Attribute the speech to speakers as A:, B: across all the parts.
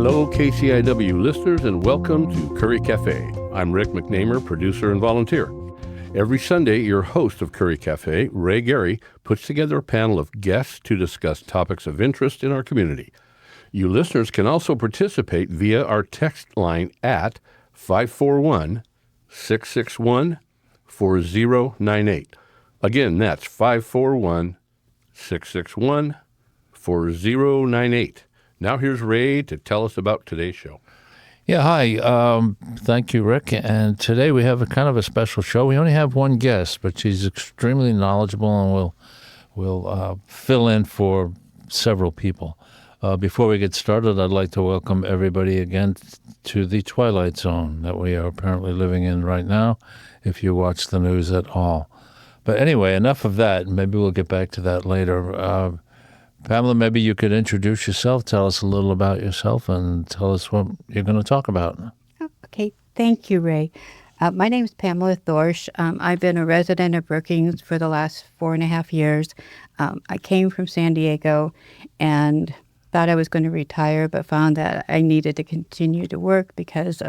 A: Hello, KCIW listeners, and welcome to Curry Café. I'm Rick McNamer, producer and volunteer. Every Sunday, your host of Curry Café, Ray Gary, puts together a panel of guests to discuss topics of interest in our community. You listeners can also participate via our text line at 541-661-4098. Again, that's 541-661-4098. Now here's Ray to tell us about today's show.
B: Yeah, hi. Thank you, Rick. And today we have a kind of a special show. We only have one guest, but she's extremely knowledgeable and will fill in for several people. Before we get started, I'd like to welcome everybody again to the Twilight Zone that we are apparently living in right now, if you watch the news at all. But anyway, enough of that. Maybe we'll get back to that later. Pamela, maybe you could introduce yourself, tell us a little about yourself, and tell us what you're going to talk about.
C: Okay, thank you, Ray. My name is Pamela Thorsch. I've been a resident of Brookings for the last 4.5 years. I came from San Diego and thought I was going to retire, but found that I needed to continue to work because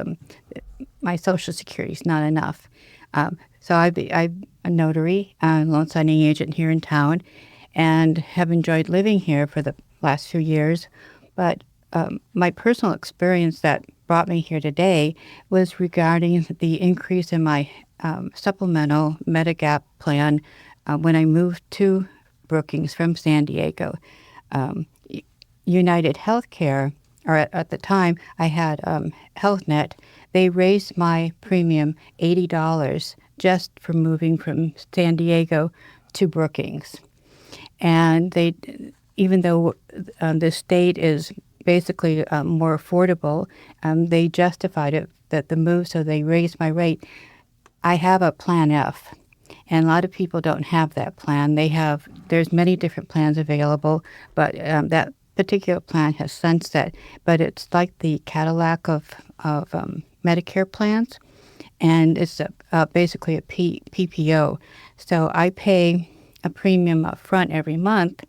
C: my Social Security is not enough. So I'm a notary, loan signing agent here in town, and have enjoyed living here for the last few years. But my personal experience that brought me here today was regarding the increase in my supplemental Medigap plan when I moved to Brookings from San Diego. United Healthcare, or at the time I had HealthNet, they raised my premium $80 just for moving from San Diego to Brookings. And they, even though the state is basically more affordable, they justified it that the move, so they raised my rate. I have a Plan F, and a lot of people don't have that plan. There's many different plans available, but that particular plan has sunset. But it's like the Cadillac of Medicare plans, and it's basically a PPO. So I pay a premium up front every month,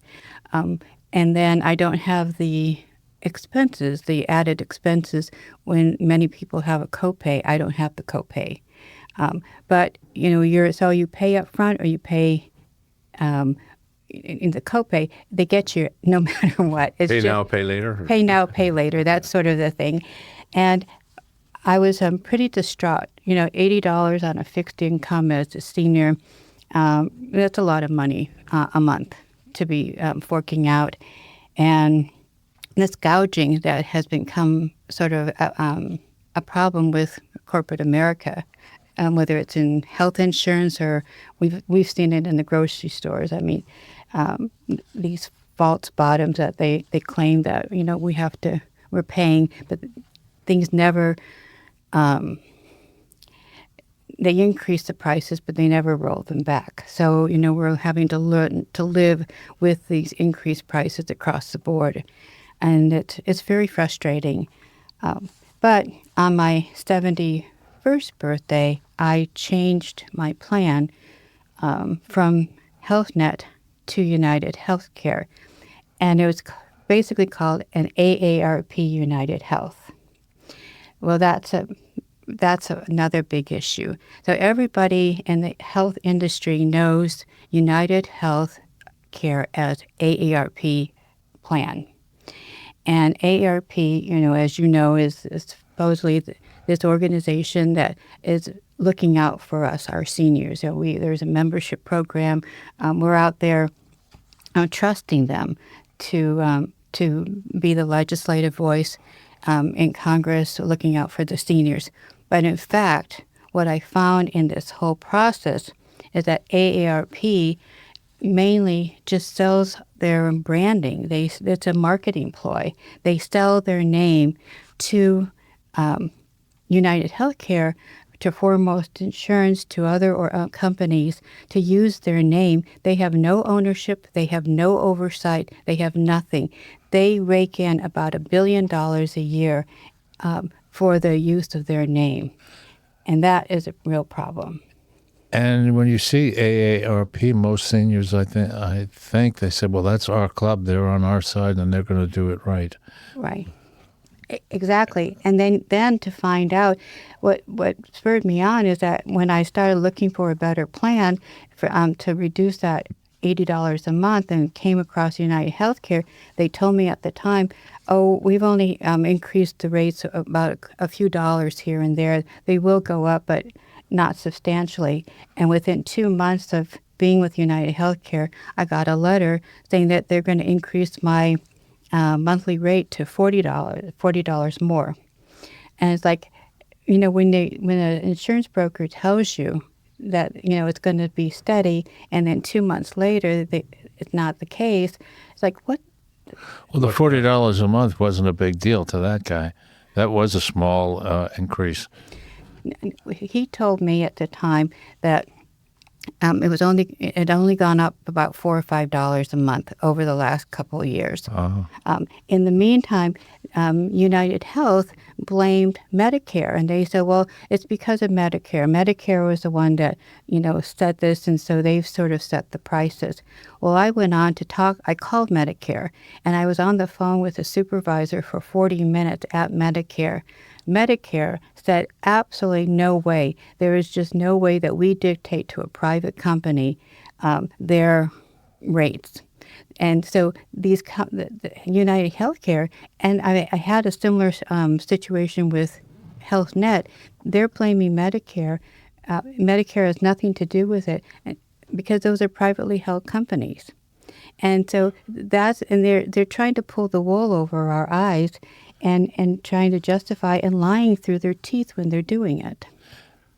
C: and then I don't have the expenses, the added expenses. When many people have a copay, I don't have the copay. But you pay up front or you pay in the copay. They get you no matter what. It's
A: Pay now, pay later.
C: Pay now, pay later. That's sort of the thing, and I was pretty distraught. $80 on a fixed income as a senior. That's a lot of money a month to be forking out. And this gouging that has become sort of a problem with corporate America, whether it's in health insurance or we've seen it in the grocery stores. I mean, these false bottoms that they claim that, we're paying, but things never... They increase the prices, but they never roll them back. So, we're having to learn to live with these increased prices across the board. And it's very frustrating. But on my 71st birthday, I changed my plan from HealthNet to United Healthcare. And it was basically called an AARP United Health. Well, that's another big issue. So everybody in the health industry knows United Health Care as AARP plan. And AARP, as you know, is supposedly this organization that is looking out for us, our seniors. There's a membership program. We're out there trusting them to be the legislative voice in Congress, looking out for the seniors. But in fact, what I found in this whole process is that AARP mainly just sells their branding. It's a marketing ploy. They sell their name to United Healthcare, to Foremost Insurance, to other companies to use their name. They have no ownership. They have no oversight. They have nothing. They rake in about $1 billion a year for the use of their name. And that is a real problem.
B: And when you see AARP, most seniors, I think they said, well, that's our club. They're on our side, and they're going to do it right.
C: Right. Exactly. And then to find out what spurred me on is that when I started looking for a better plan for to reduce that $80 a month and came across United Healthcare, they told me at the time, oh, we've only increased the rates about a few dollars here and there. They will go up, but not substantially. And within 2 months of being with United Healthcare, I got a letter saying that they're going to increase my monthly rate to $40 more. And it's like, when an insurance broker tells you that, it's going to be steady, and then 2 months later, it's not the case, it's like, what?
B: Well, the $40 a month wasn't a big deal to that guy. That was a small increase.
C: He told me at the time that it had only gone up about $4 or $5 a month over the last couple of years. In the meantime, United Health blamed Medicare, and they said, well, it's because of Medicare. Medicare was the one that, set this, and so they've sort of set the prices. Well, I went on to talk. I called Medicare, and I was on the phone with a supervisor for 40 minutes at Medicare. Medicare said absolutely no way. There is just no way that we dictate to a private company their rates. And so the United Healthcare, and I had a similar situation with Health Net. They're blaming Medicare. Medicare has nothing to do with it because those are privately held companies. And so they're trying to pull the wool over our eyes and trying to justify and lying through their teeth when they're doing it.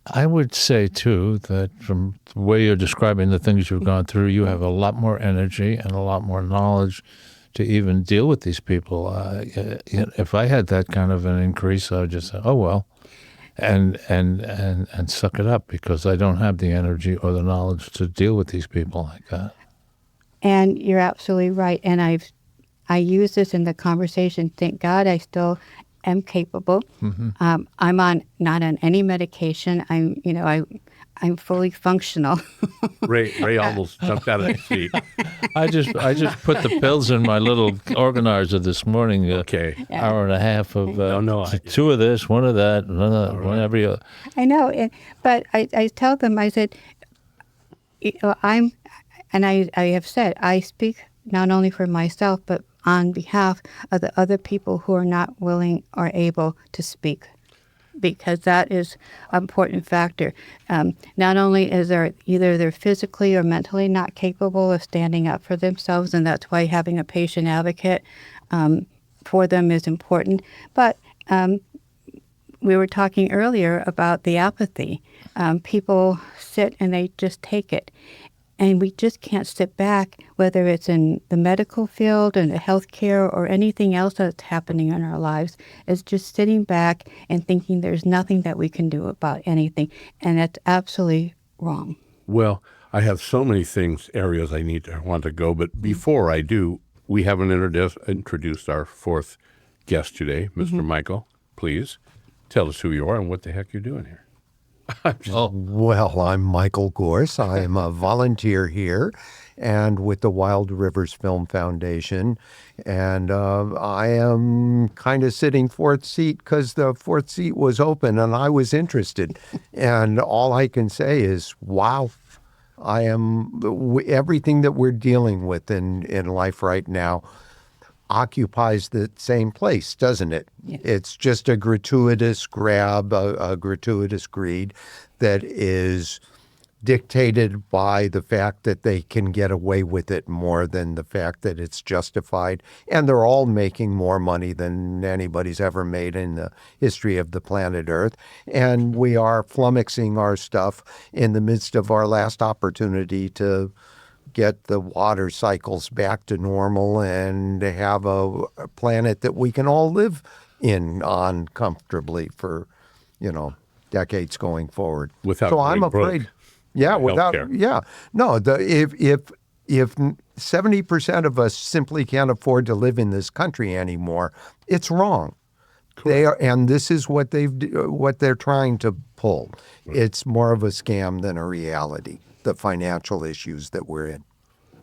B: I would say, too, that from the way you're describing the things you've gone through, you have a lot more energy and a lot more knowledge to even deal with these people. If I had that kind of an increase, I would just say, oh, well, and suck it up, because I don't have the energy or the knowledge to deal with these people like that. And
C: you're absolutely right. And I use this in the conversation. Thank God I still am capable. Mm-hmm. I'm not on any medication. I'm fully functional.
A: Ray almost jumped out of his seat.
B: I just put the pills in my little organizer this morning.
A: Okay.
B: Hour and a half of two of this, one of that, one every other.
C: I know, but I tell them, I said, I have said, I speak not only for myself, but on behalf of the other people who are not willing or able to speak, because that is an important factor. Not only is either they're physically or mentally not capable of standing up for themselves, and that's why having a patient advocate for them is important, but we were talking earlier about the apathy. People sit and they just take it. And we just can't sit back, whether it's in the medical field and the healthcare or anything else that's happening in our lives. It's just sitting back and thinking there's nothing that we can do about anything. And that's absolutely wrong.
A: Well, I have so many areas I want to go. But before I do, we haven't introduced our fourth guest today. Mr. Michael, please tell us who you are and what the heck you're doing here.
D: Well, I'm Michael Gorse. I am a volunteer here and with the Wild Rivers Film Foundation. And I am kind of sitting fourth seat because the fourth seat was open and I was interested. And all I can say is, wow, everything that we're dealing with in life right now occupies the same place, doesn't it?
C: Yeah.
D: It's just a gratuitous grab, a gratuitous greed that is dictated by the fact that they can get away with it more than the fact that it's justified. And they're all making more money than anybody's ever made in the history of the planet Earth. And we are flummoxing our stuff in the midst of our last opportunity to get the water cycles back to normal and to have a planet that we can all live on comfortably for, decades going forward.
A: Without
D: so I'm afraid, if 70% of us simply can't afford to live in this country anymore, it's wrong.
A: Correct.
D: They are, and this is what they're trying to pull. Right. It's more of a scam than a reality. The financial issues that we're in.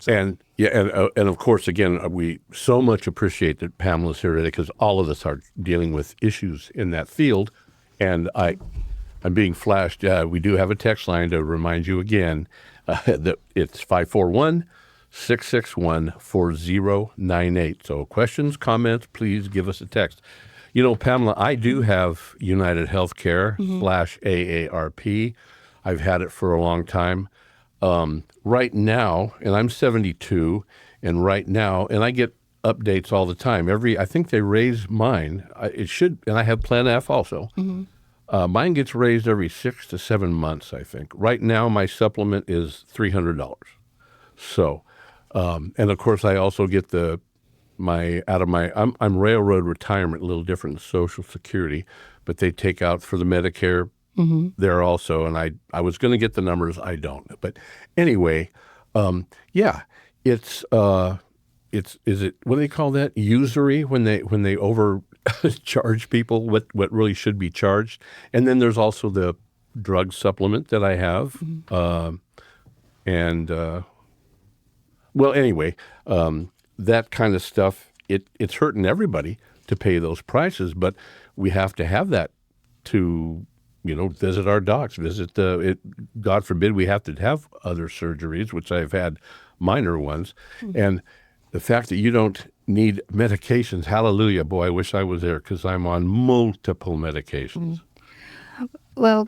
A: And of course, again, we so much appreciate that Pamela's here today because all of us are dealing with issues in that field. And I'm being flashed. We do have a text line to remind you again that it's 541-661-4098. So questions, comments, please give us a text. You know, Pamela, I do have United Healthcare /AARP. I've had it for a long time. Right now, and I'm 72, and right now, and I get updates all the time. I think they raise mine. And I have Plan F also. Mine gets raised every 6 to 7 months, I think. Right now, my supplement is $300. So, and of course, I also get I'm railroad retirement, a little different than Social Security, but they take out for the Medicare there also. And I was going to get the numbers, I don't. But anyway, yeah, is it, what do they call that? Usury when they overcharge people what really should be charged. And then there's also the drug supplement that I have. Well, anyway, that kind of stuff, it's hurting everybody to pay those prices, but we have to have that to, visit our docs, God forbid we have to have other surgeries, which I've had minor ones. And the fact that you don't need medications, hallelujah, boy, I wish I was there because I'm on multiple medications.
C: Well,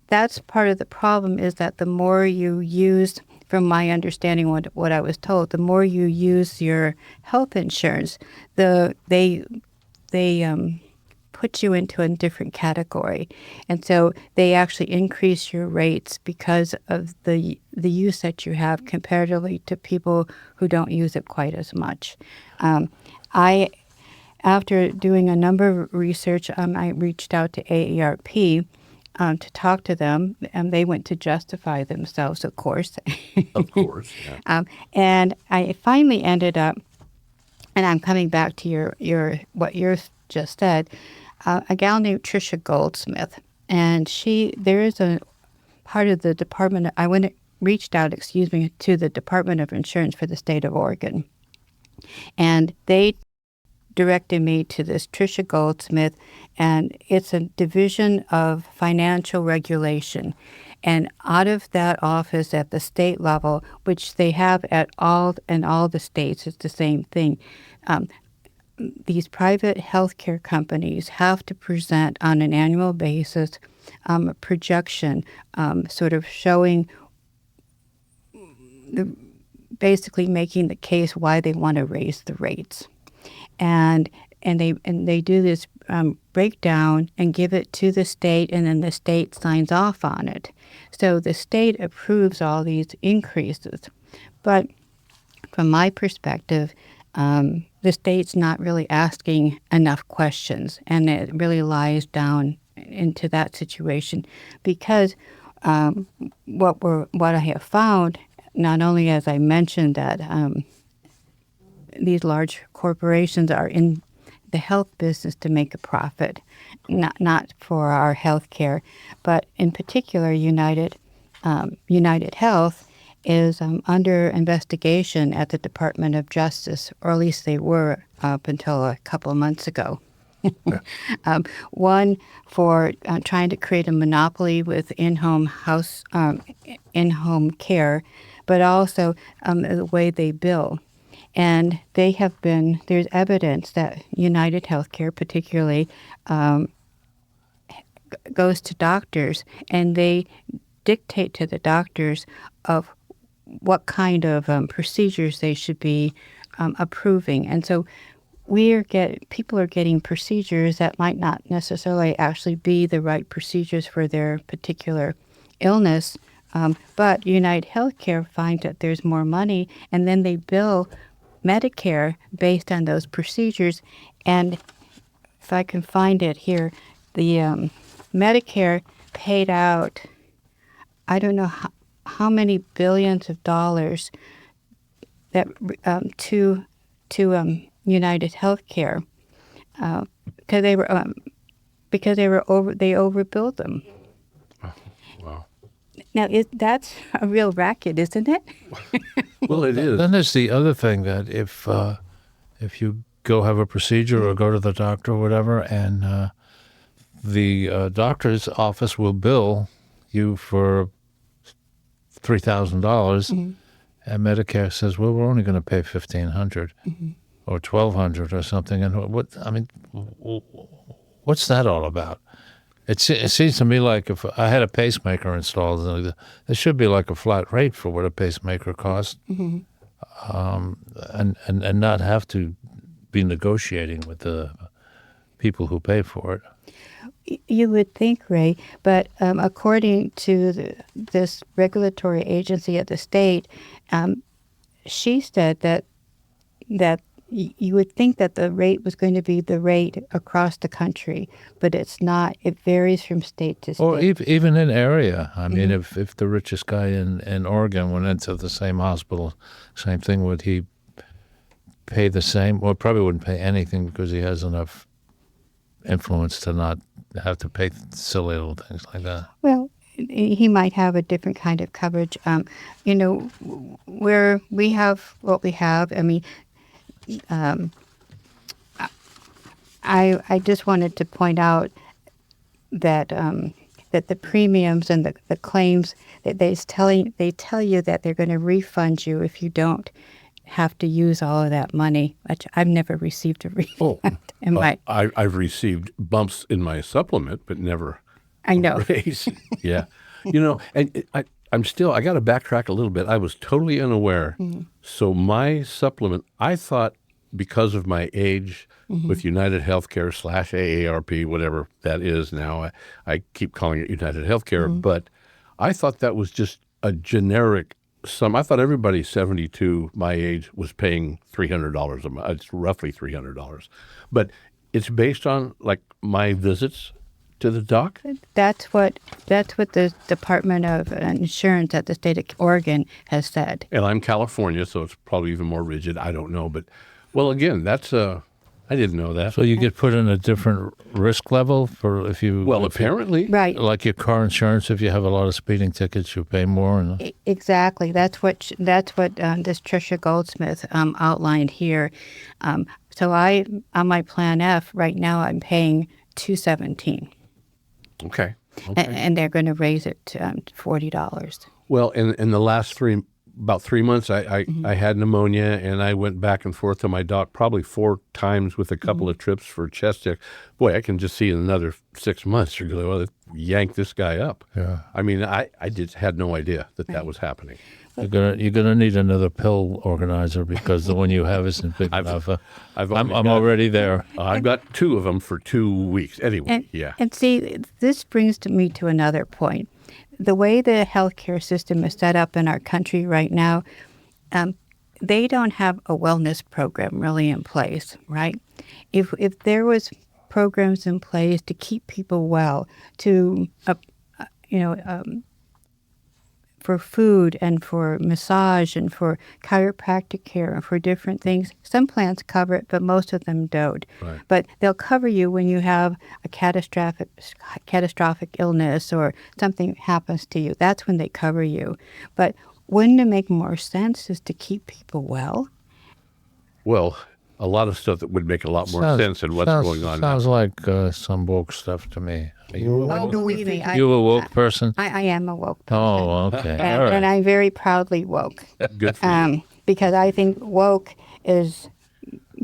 C: that's part of the problem is that the more you use, from my understanding, what I was told, the more you use your health insurance, they put you into a different category. And so they actually increase your rates because of the use that you have comparatively to people who don't use it quite as much. After doing a number of research, I reached out to AARP to talk to them, and they went to justify themselves, of course.
A: Of course, yeah.
C: And I finally ended up, and I'm coming back to your what you just said, a gal named Tricia Goldsmith, and there is a part of the department. Reached out to the Department of Insurance for the state of Oregon, and they directed me to this Tricia Goldsmith, and it's a division of financial regulation. And out of that office at the state level, which they have in all the states, it's the same thing. These private healthcare companies have to present on an annual basis a projection, sort of showing, basically making the case why they want to raise the rates. And they do this breakdown and give it to the state, and then the state signs off on it. So the state approves all these increases. But from my perspective, the state's not really asking enough questions, and it really lies down into that situation because what I have found, not only as I mentioned that these large corporations are in the health business to make a profit, not for our health care, but in particular United Health is under investigation at the Department of Justice, or at least they were up until a couple of months ago. One for trying to create a monopoly with in-home care, but also the way they bill. And there's evidence that United Healthcare particularly goes to doctors, and they dictate to the doctors of what kind of procedures they should be approving. And so people are getting procedures that might not necessarily actually be the right procedures for their particular illness, but United Healthcare finds that there's more money, and then they bill Medicare based on those procedures. And if I can find it here, the Medicare paid out, I don't know how many billions of dollars that to United Healthcare because they overbilled them.
A: Wow.
C: Now, that's a real racket, isn't it?
A: Well, it is.
B: Then there's the other thing that if you go have a procedure or go to the doctor or whatever, and the doctor's office will bill you for $3,000, and Medicare says, well, we're only going to pay $1,500 or $1,200 or something. And what's that all about? It seems to me like if I had a pacemaker installed, there should be like a flat rate for what a pacemaker costs, and not have to be negotiating with the people who pay for it.
C: You would think, Ray, but according to this regulatory agency at the state, she said that you would think that the rate was going to be the rate across the country, but it's not. It varies from state to state.
B: Or even in area. I mean, if the richest guy in Oregon went into the same hospital, same thing, would he pay the same? Well, probably wouldn't pay anything because he has enough influence to not have to pay silly little things like that.
C: Well, he might have a different kind of coverage. Where we have what we have, I mean, I just wanted to point out that that the premiums and the claims that they tell you that they're going to refund you if you don't have to use all of that money, which I've never received a refund.
A: I've received bumps in my supplement, but never
C: I know.
A: raise. Yeah. And I got to backtrack a little bit. I was totally unaware. So my supplement, I thought because of my age with United Healthcare / AARP, whatever that is now, I keep calling it United Healthcare, but I thought that was just a generic sum. I thought everybody 72 my age was paying $300 a month. It's roughly $300. But it's based on like my visits to the doc?
C: That's what the Department of Insurance at the state of Oregon has said.
A: And I'm California, so it's probably even more rigid. I don't know. But, well, again, that's I didn't know that.
B: So you get put in a different risk level for if you...
A: Well, apparently.
C: Right.
B: Like your car insurance, if you have a lot of speeding tickets, you pay more.
C: Exactly. That's what this Tricia Goldsmith outlined here. So on my Plan F right now, I'm paying $217.
A: Okay.
C: And they're going to raise it to $40.
A: Well, in the last about 3 months, I had pneumonia, and I went back and forth to my doc probably 4 times with a couple of trips for chest check. Boy, I can just see in another 6 months, you're going, well, yank this guy up.
B: Yeah.
A: I mean, I just had no idea that was happening.
B: You're gonna need another pill organizer because the one you have isn't big enough. I'm already there.
A: I've got 2 of them for 2 weeks. Anyway, yeah.
C: And see, this brings me to another point. The way the healthcare system is set up in our country right now, they don't have a wellness program really in place, right? If there was programs in place to keep people well, to for food and for massage and for chiropractic care and for different things. Some plans cover it, but most of them don't.
A: Right.
C: But they'll cover you when you have a catastrophic illness or something happens to you. That's when they cover you. But wouldn't it make more sense is to keep people well?
A: Well, a lot of stuff that would make a lot more sense than what's going on
B: Sounds
A: now.
B: like some woke stuff to me. Are you
C: Believe me,
B: you a woke person?
C: I am a woke person.
B: Oh, okay.
C: And,
B: All right.
C: and I'm very proudly woke.
A: Good for you.
C: Because I think woke is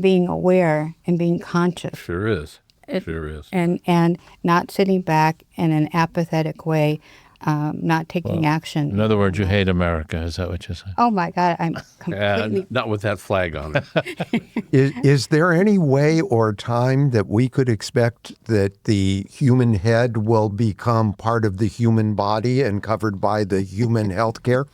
C: being aware and being conscious.
A: Sure is. Sure is.
C: And not sitting back in an apathetic way, not taking action.
B: In other words, you hate America. Is that what you're saying?
C: Oh my God, I'm completely.
A: Not with that flag on it.
D: Is there any way or time that we could expect that the human head will become part of the human body and covered by the human health care?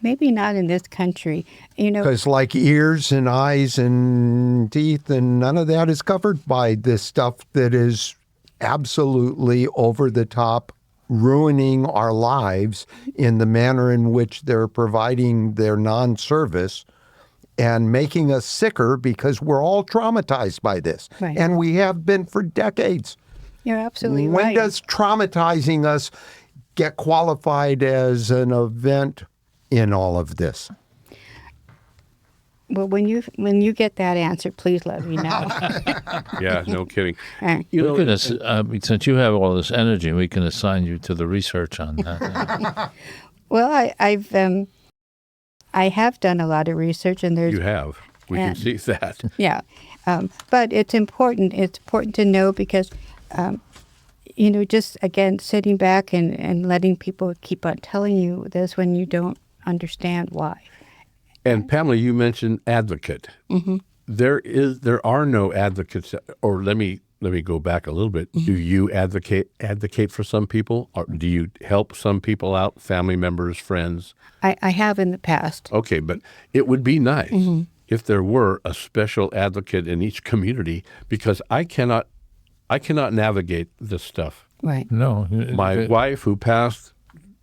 C: Maybe not in this country.
D: Because like ears and eyes and teeth and none of that is covered by this stuff that is absolutely over the top, ruining our lives in the manner in which they're providing their non-service and making us sicker because we're all traumatized by this.
C: Right.
D: And we have been for decades.
C: You're absolutely
D: When
C: right.
D: does traumatizing us get qualified as an event in all of this?
C: Well, when you get that answer, please let me know.
A: Yeah, no kidding.
C: Right.
A: You
B: We
A: know,
B: can since you have all this energy, we can assign you to the research on that.
C: Well, I have done a lot of research, and there's
A: you have. We can
C: and-
A: see that.
C: yeah, but it's important. It's important to know because, just again sitting back and letting people keep on telling you this when you don't understand why.
A: And Pamela, you mentioned advocate.
C: Mm-hmm.
A: There are no advocates. Or let me go back a little bit.
C: Mm-hmm.
A: Do you advocate for some people, or do you help some people out, family members, friends?
C: I have in the past.
A: Okay, but it would be nice
C: Mm-hmm.
A: if there were a special advocate in each community, because I cannot navigate this stuff.
C: Right.
B: No,
A: My wife, who passed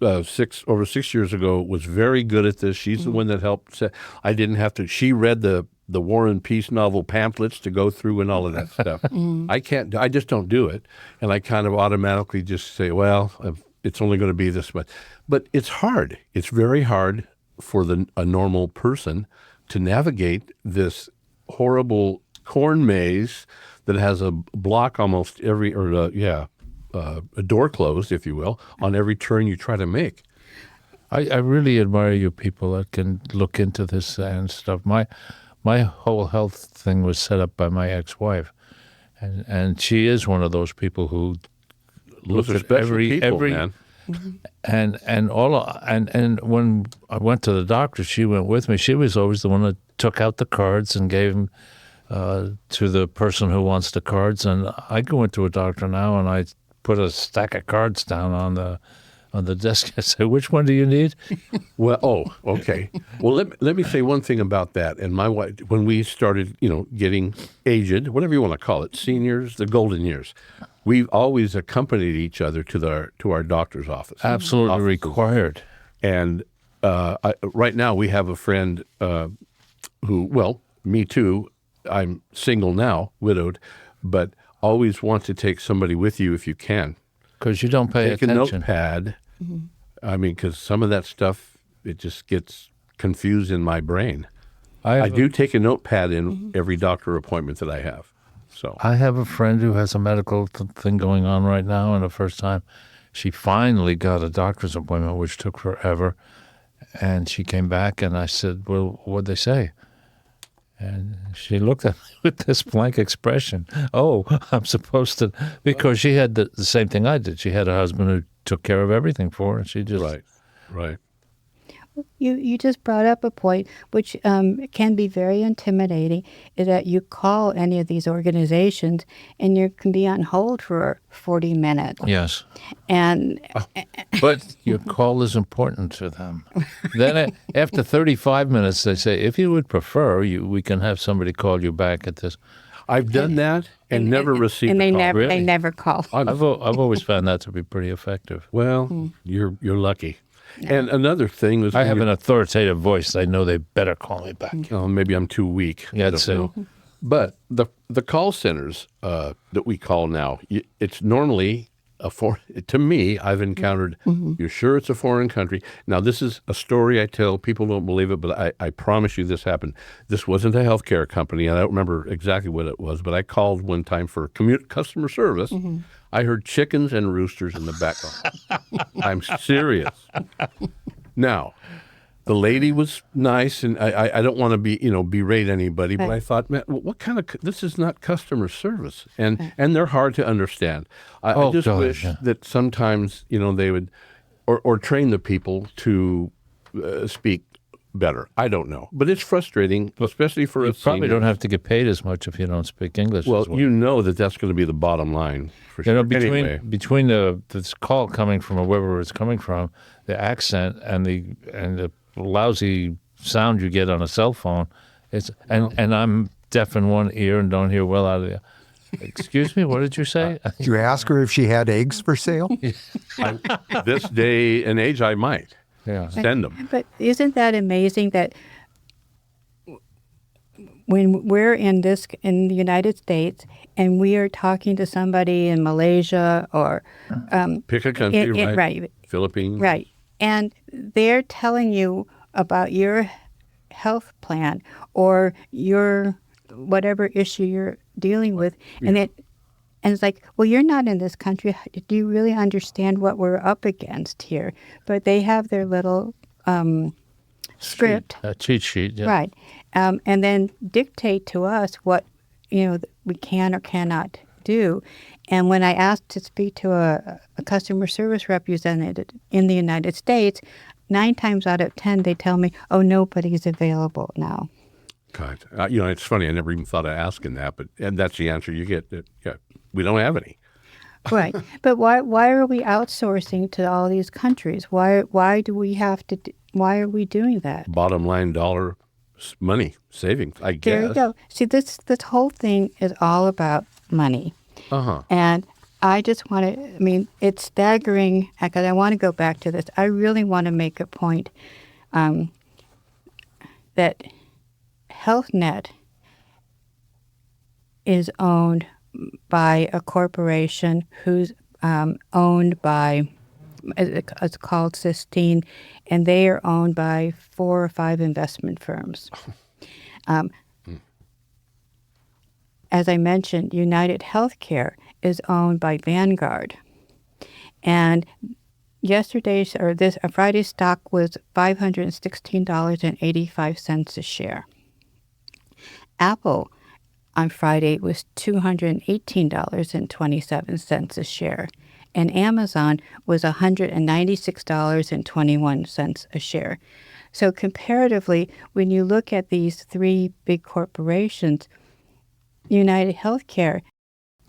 A: over 6 years ago, was very good at this. She's the one that helped. I didn't have to. She read the War and Peace novel pamphlets to go through and all of that stuff. I can't. I just don't do it, and I kind of automatically just say, well, it's only going to be this much. But it's hard. It's very hard for a normal person to navigate this horrible corn maze that has a block almost every, a door closed, if you will, on every turn you try to make.
B: I really admire you people that can look into this and stuff. My whole health thing was set up by my ex-wife, and she is one of those people who
A: Those
B: look
A: are
B: at
A: special people, man.
B: and when I went to the doctor, she went with me. She was always the one that took out the cards and gave them to the person who wants the cards. And I go into a doctor now, and I put a stack of cards down on the desk. I say, "Which one do you need?"
A: Well, okay. Well, let me say one thing about that. And my wife, when we started, getting aged, whatever you want to call it, seniors, the golden years, we've always accompanied each other to our doctor's office.
B: Absolutely
A: Offices.
B: required.
A: And right now we have a friend who, well, me too. I'm single now, widowed, but always want to take somebody with you if you can.
B: Because you don't pay
A: Take a
B: attention.
A: notepad. I mean, because some of that stuff, it just gets confused in my brain. I do take a notepad in every doctor appointment that I have. So
B: I have a friend who has a medical thing going on right now, and the first time she finally got a doctor's appointment, which took forever, and she came back, and I said, "Well, what'd they say?" And she looked at me with this blank expression. Oh, I'm supposed to, because she had the same thing I did. She had a husband who took care of everything for her, and she just
A: right.
C: You just brought up a point which can be very intimidating, is that you call any of these organizations and you can be on hold for 40 minutes.
B: Yes.
C: And
B: But your call is important to them. Then after 35 minutes, they say, if you would prefer, we can have somebody call you back at this.
A: I've done that and never received
C: and
A: a
C: they
A: call.
C: never
B: Really?
C: they never call.
B: I've always found that to be pretty effective.
A: Well, you're lucky. And another thing was
B: I have an authoritative voice. I know they better call me back.
A: oh, maybe I'm too weak.
B: Yeah,
A: I don't
B: so-
A: know. But the call centers that we call now, it's normally to me, I've encountered, you're sure it's a foreign country. Now, this is a story I tell. People don't believe it, but I promise you this happened. This wasn't a healthcare company. And I don't remember exactly what it was, but I called one time for customer service. I heard chickens and roosters in the background. I'm serious. Now, the lady was nice, and I don't want to berate anybody, but I thought, man, what kind of this is not customer service, and they're hard to understand. I just wish that sometimes they would, or train the people to speak better. I don't know, but it's frustrating, especially for
B: You
A: a
B: probably
A: senior.
B: don't have to get paid as much if you don't speak English.
A: Well,
B: as well.
A: you know that's going to be the bottom line for sure. Anyway.
B: between this call coming from wherever it's coming from, the accent and the lousy sound you get on a cell phone, and I'm deaf in one ear and don't hear well out of the other. Excuse me, what did you say?
D: Did you ask her if she had eggs for sale?
A: This day and age, I might
B: Yeah.
A: send them.
C: But isn't that amazing that when we're in the United States and we are talking to somebody in Malaysia or
A: Pick a country, right?
C: right,
A: Philippines.
C: right, and they're telling you about your health plan or your whatever issue you're dealing with, and it's like, well, you're not in this country. Do you really understand what we're up against here? But they have their little script,
B: cheat sheet, yeah.
C: right, and then dictate to us what we can or cannot do. And when I asked to speak to a customer service representative in the United States, 9 times out of 10 they tell me, "Oh, nobody's available now."
A: God, it's funny. I never even thought of asking that, and that's the answer you get. Yeah, we don't have any.
C: Right, but why are we outsourcing to all these countries? Why do we have to? Why are we doing that?
A: Bottom line, dollar money savings, I guess.
C: There you go. See, this whole thing is all about money. And I just want to, I mean, it's staggering, because I want to go back to this. I really want to make a point that HealthNet is owned by a corporation who's owned by, it's called Sistine, and they are owned by 4 or 5 investment firms. As I mentioned, United Healthcare is owned by Vanguard. And Friday's stock was $516.85 a share. Apple on Friday was $218.27 a share. And Amazon was $196.21 a share. So comparatively, when you look at these 3 big corporations, United Healthcare,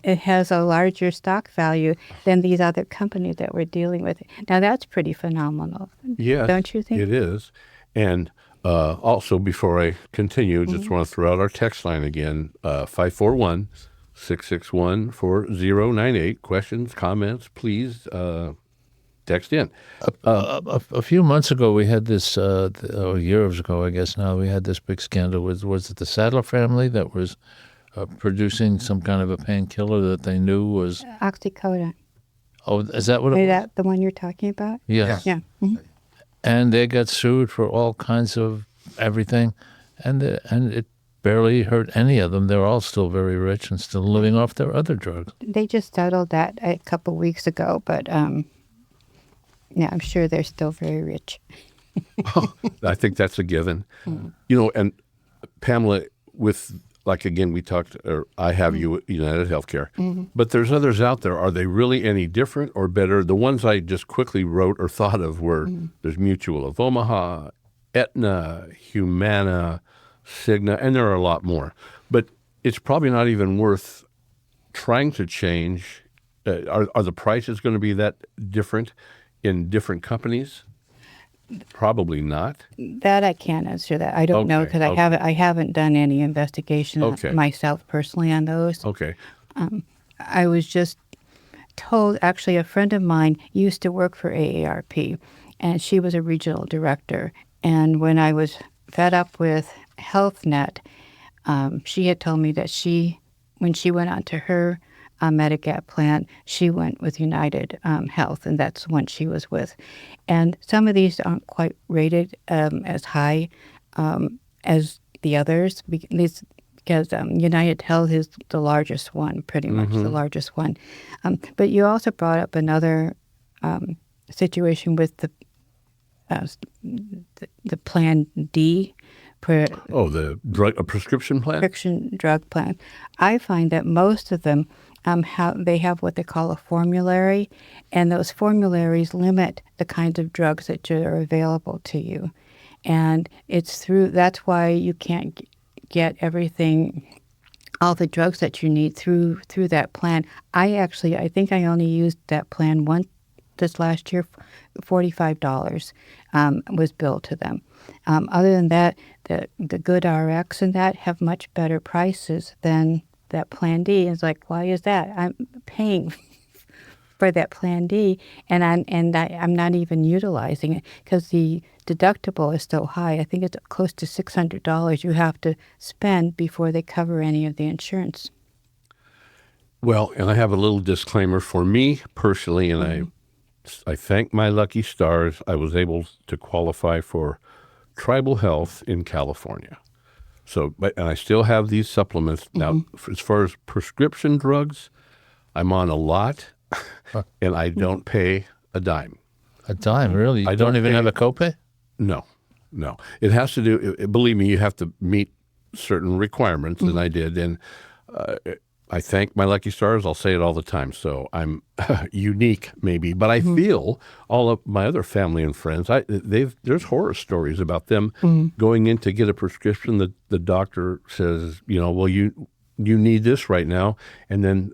C: it has a larger stock value than these other companies that we're dealing with. Now, that's pretty phenomenal.
A: Yes,
C: don't you think?
A: It is. And also, before I continue, just want to throw out our text line again, 541-661-4098. Questions, comments, please text in.
B: A few months ago, we had this, years ago, I guess now, we had this big scandal with, was it the Sadler family that was producing some kind of a painkiller that they knew was...
C: Oxycodone.
B: Oh, is that what it was?
C: Is that the one you're talking about?
B: Yes.
C: Yeah. Mm-hmm.
B: And they got sued for all kinds of everything, and it barely hurt any of them. They're all still very rich and still living off their other drugs.
C: They just settled that a couple weeks ago, but I'm sure they're still very rich.
A: I think that's a given. And Pamela, with... Like, again, we talked, or I have you at United Healthcare, but there's others out there. Are they really any different or better? The ones I just quickly wrote or thought of were there's Mutual of Omaha, Aetna, Humana, Cigna, and there are a lot more. But it's probably not even worth trying to change. Are the prices going to be that different in different companies? Probably not.
C: That I can't answer that. I don't know, because I haven't done any investigation myself personally on those.
A: Okay.
C: I was just told, actually, a friend of mine used to work for AARP, and she was a regional director. And when I was fed up with HealthNet, she had told me that when she went on to her Medigap plan, she went with United Health, and that's the one she was with. And some of these aren't quite rated as high as the others, because United Health is the largest one, pretty much the largest one. But you also brought up another situation with the Plan D.
A: The prescription plan?
C: Prescription drug plan. I find that most of them they have what they call a formulary, and those formularies limit the kinds of drugs that are available to you. And that's why you can't get everything, all the drugs that you need through that plan. I think I only used that plan once this last year. $45 was billed to them. Other than that, the Good RX and that have much better prices than that Plan D. It's like, why is that? I'm paying for that Plan D, and I'm not even utilizing it because the deductible is so high. I think it's close to $600 you have to spend before they cover any of the insurance.
A: Well, and I have a little disclaimer for me personally, and I thank my lucky stars I was able to qualify for tribal health in California. So, and I still have these supplements. Now, as far as prescription drugs, I'm on a lot, and I don't pay a dime.
B: A dime, really?
A: I
B: You don't even
A: pay-
B: have a copay?
A: No. It has to do, believe me, you have to meet certain requirements, and I did. And I thank my lucky stars. I'll say it all the time. So I'm unique, maybe, but I feel all of my other family and friends. There's horror stories about them going in to get a prescription. The doctor says, well, you need this right now, and then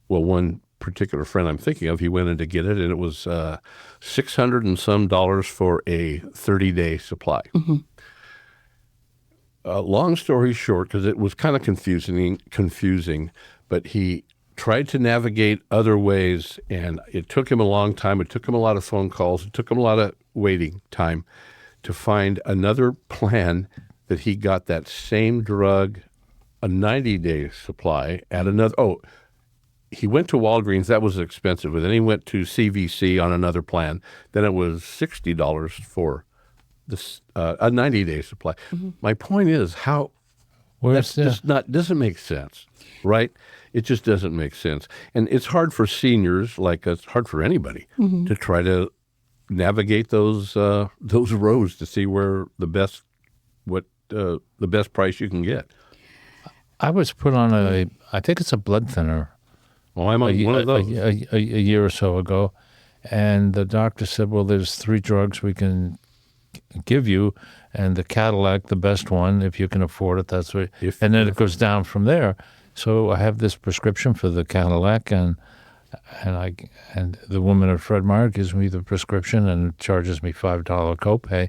A: one particular friend I'm thinking of, he went in to get it, and it was $600 and some for a 30-day supply. Long story short, because it was kind of confusing, but he tried to navigate other ways, and it took him a long time. It took him a lot of phone calls. It took him a lot of waiting time to find another plan that he got that same drug, a 90-day supply at another. Oh, he went to Walgreens. That was expensive. And then he went to CVC on another plan. Then it was $60 for this a 90-day supply. My point is
B: Where's
A: doesn't make sense, right? It just doesn't make sense, and it's hard for seniors, like it's hard for anybody, to try to navigate those roads to see where the best price you can get.
B: I was put on I think it's a blood thinner.
A: Well, I'm on one of those.
B: A year or so ago, and the doctor said, well, there's 3 drugs we can give you, and the Cadillac, the best one, if you can afford it, that's what. And then it goes down from there. So I have this prescription for the Cadillac, and the woman at Fred Meyer gives me the prescription and charges me $5 copay,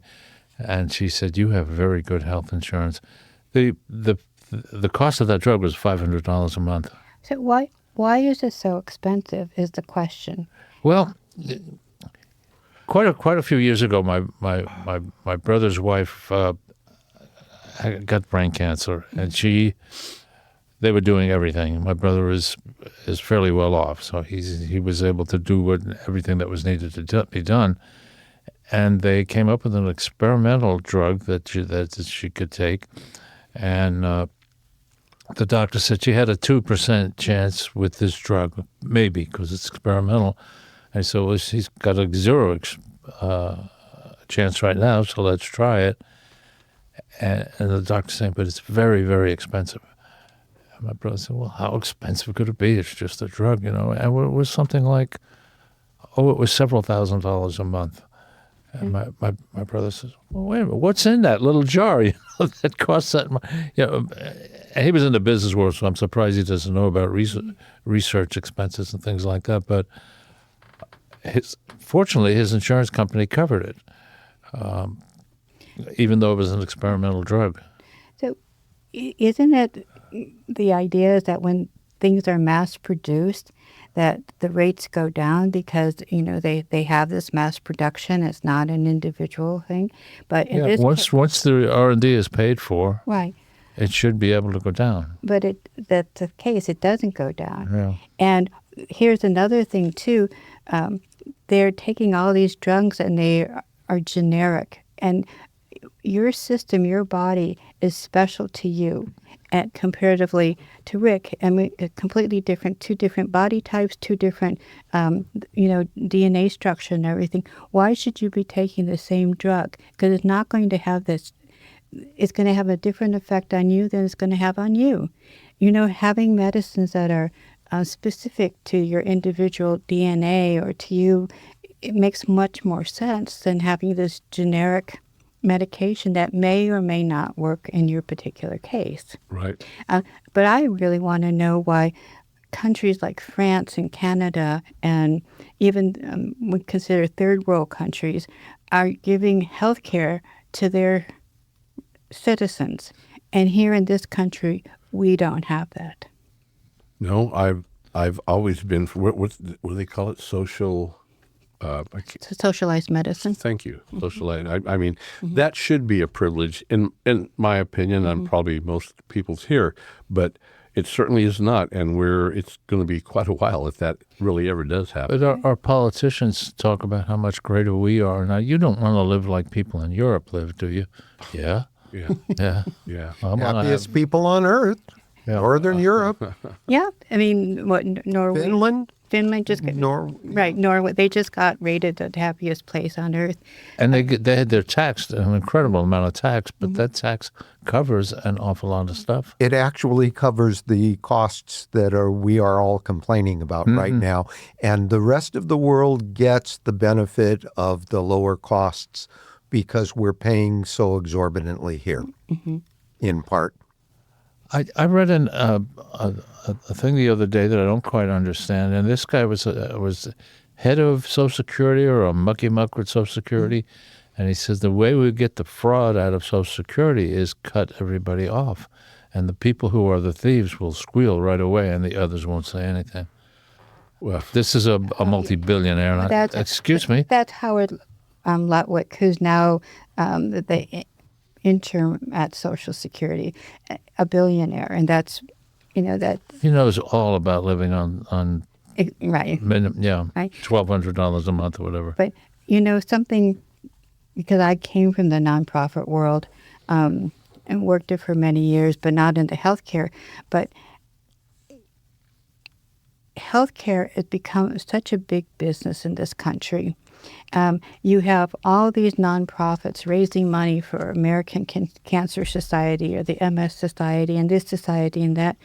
B: and she said, you have very good health insurance. The cost of that drug was $500 a month.
C: So why is it so expensive is the question.
B: Well, quite a few years ago, my brother's wife got brain cancer, and they were doing everything. My brother is fairly well off, so he was able to do everything that was needed to be done. And they came up with an experimental drug that she could take, and the doctor said she had a 2% chance with this drug, maybe, because it's experimental. I said, well, she's got a 0 chance right now, so let's try it. And the doctor saying, but it's very, very expensive. And my brother said, well, how expensive could it be? It's just a drug, And it was something like, it was several $1,000s a month. And my brother says, well, wait a minute, what's in that little jar, that costs that much? And he was in the business world, so I'm surprised he doesn't know about research expenses and things like that. But fortunately, his insurance company covered it, even though it was an experimental drug.
C: So isn't it the idea is that when things are mass-produced, that the rates go down because, they have this mass production. It's not an individual thing. But
B: once the R&D is paid for,
C: right,
B: it should be able to go down.
C: But that's the case. It doesn't go down.
B: Yeah.
C: And here's another thing, too. They're taking all these drugs and they are generic. And your system, your body is special to you. And comparatively to Rick, completely different, 2 different body types, 2 different, DNA structure and everything. Why should you be taking the same drug? Because it's not going to have this. It's going to have a different effect on you than it's going to have on you. Having medicines that are specific to your individual DNA or to you, it makes much more sense than having this generic medication that may or may not work in your particular case.
A: Right.
C: But I really want to know why countries like France and Canada and even we consider third world countries are giving health care to their citizens. And here in this country, we don't have that.
A: No, I've always been for what do they call it? Social.
C: It's a socialized medicine.
A: Thank you. Socialized. I mean, that should be a privilege, in my opinion, and probably most people's here, but it certainly is not, and it's going to be quite a while if that really ever does happen.
B: But our politicians talk about how much greater we are. Now, you don't want to live like people in Europe live, do you? Yeah.
A: Yeah.
B: Yeah.
A: Yeah.
D: Happiest people on earth.
B: Yeah.
D: Northern Europe,
C: Yeah, I mean, what Norway? Finland just got Norway. They just got rated the happiest place on earth.
B: And they had their tax, an incredible amount of tax, but that tax covers an awful lot of stuff.
D: it actually covers the costs that we are all complaining about right now. And the rest of the world gets the benefit of the lower costs because we're paying so exorbitantly here, in part.
B: I read a thing the other day that I don't quite understand, and this guy was head of Social Security or a mucky-muck with Social Security, and he says the way we get the fraud out of Social Security is cut everybody off, and the people who are the thieves will squeal right away, and the others won't say anything. Well, this is a multi-billionaire. And excuse me.
C: That's Howard Lutwick, who's now the interim at Social Security, a billionaire, and that's, that.
B: He knows all about living on
C: Right.
B: Right. $1,200 a month or whatever.
C: But something, because I came from the nonprofit world and worked it for many years, but not into healthcare. But healthcare has become such a big business in this country. You have all these nonprofits raising money for American Cancer Society or the MS Society and this society and that.